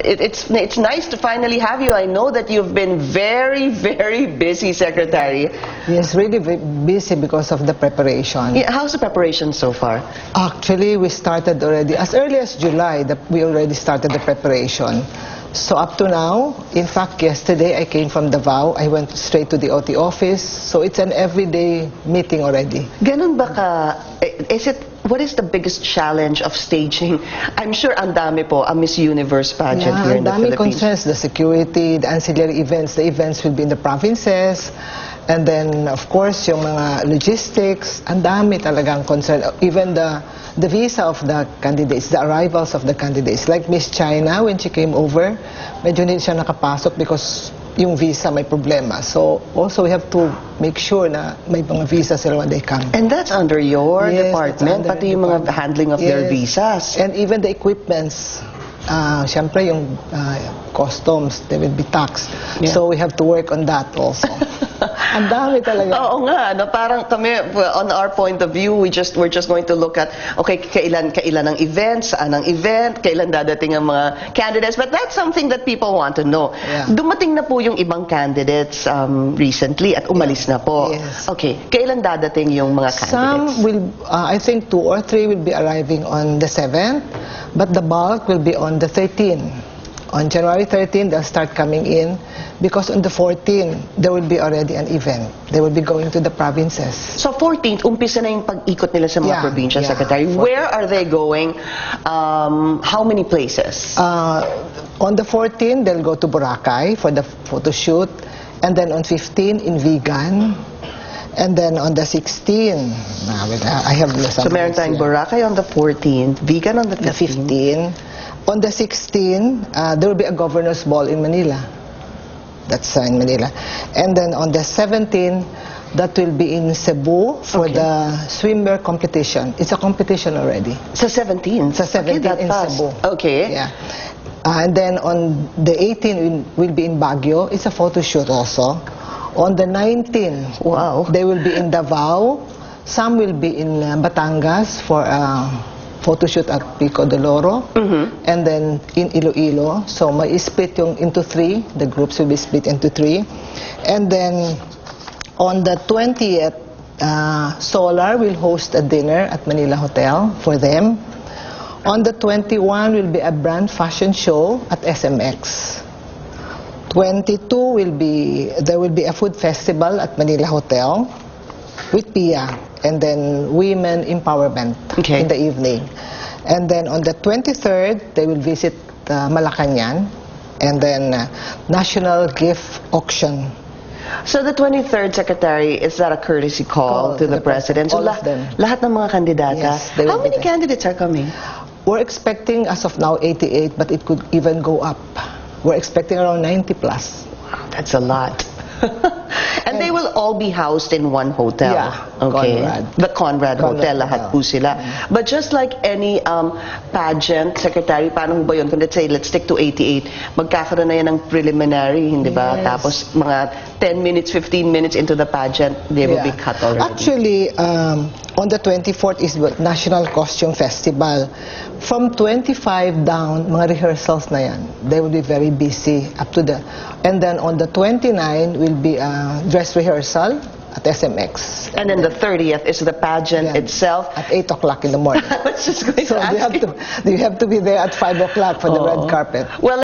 it's nice to finally have you. I know that you've been very, very busy, Secretary. Yes, really busy because of the preparation. Yeah, how's the preparation so far? Actually, we started already, as early as July, we already started the preparation. So up to now, in fact, yesterday I came from Davao. I went straight to the OT office. So it's an everyday meeting already. Ganun ba ka? What is the biggest challenge of staging? I'm sure ang dami po, a Miss Universe pageant here in the Philippines. Concerns, the security, the ancillary events. The events will be in the provinces. And then, of course, yung mga logistics, ang dami talagang concern. Even the visa of the candidates, the arrivals of the candidates. Like Miss China, when she came over, medyo hindi siya nakapasok because yung visa may problema. So, also we have to make sure na may mga visa sila when they come. And that's under your department, pati yung mga handling of their visas. And even the equipments. Siyempre, yung customs, they will be taxed. Yeah. So, we have to work on that also. Ang dami talaga. Oo nga, no, parang kami, on our point of view, we're just going to look at, okay, kailan ang event, saan ang event, kailan dadating ang mga candidates, but that's something that people want to know. Yeah. Dumating na po yung ibang candidates recently at umalis na po. Yes. Okay, kailan dadating yung mga candidates? Some will, I think 2 or 3 will be arriving on the 7th, but the bulk will be on the 13th. On January 13, they'll start coming in because on the 14th, there will be already an event. They will be going to the provinces. So 14th, umpisa na yung pag-ikot nila sa mga probinsya, Secretary. 14th. Where are they going? How many places? On the 14th, they'll go to Boracay for the photo shoot. And then on 15, in Vigan. And then on the 16th, I have some. So meron tayong Boracay on the 14th, Vigan on the 15th. On the 16th, there will be a governor's ball in Manila. That's in Manila. And then on the 17th, that will be in Cebu for the swimwear competition. It's a competition already. Sa 17th? Sa 17th in Cebu. Okay. Yeah. And then on the 18th, will be in Baguio. It's a photo shoot also. On the 19th, they will be in Davao. Some will be in Batangas for photo shoot at Pico de Loro. And then in Iloilo. So may split yung into 3. The groups will be split into 3. And then on the 20th, Solar will host a dinner at Manila Hotel for them. On the 21 will be a brand fashion show at SMX. 22 there will be a food festival at Manila Hotel with Pia, and then women empowerment in the evening. And then on the 23rd, they will visit Malacañang, and then National Gift Auction. So the 23rd, Secretary, is that a courtesy call to the President? So all of them. Lahat ng mga kandidata. Yes, how many candidates are coming? We're expecting as of now 88, but it could even go up. We're expecting around 90 plus. Wow, that's a lot. And they will all be housed in one hotel. Yeah, okay. Conrad. The Conrad Hotel, lahat po sila. But just like any pageant, Secretary, paano ba yun? Kung let's stick to 88, magkakaroon na yan ng preliminary, hindi ba? Tapos mga 10 minutes, 15 minutes into the pageant, they will be cut already. Actually, on the 24th is the National Costume Festival. From 25 down, mga rehearsals na yan. They will be very busy up to the... And then on the 29 will be a dress rehearsal at SMX. And then the 30th is the pageant itself. At 8 o'clock in the morning. I was just going to ask you have to be there at 5 o'clock for the red carpet. Well,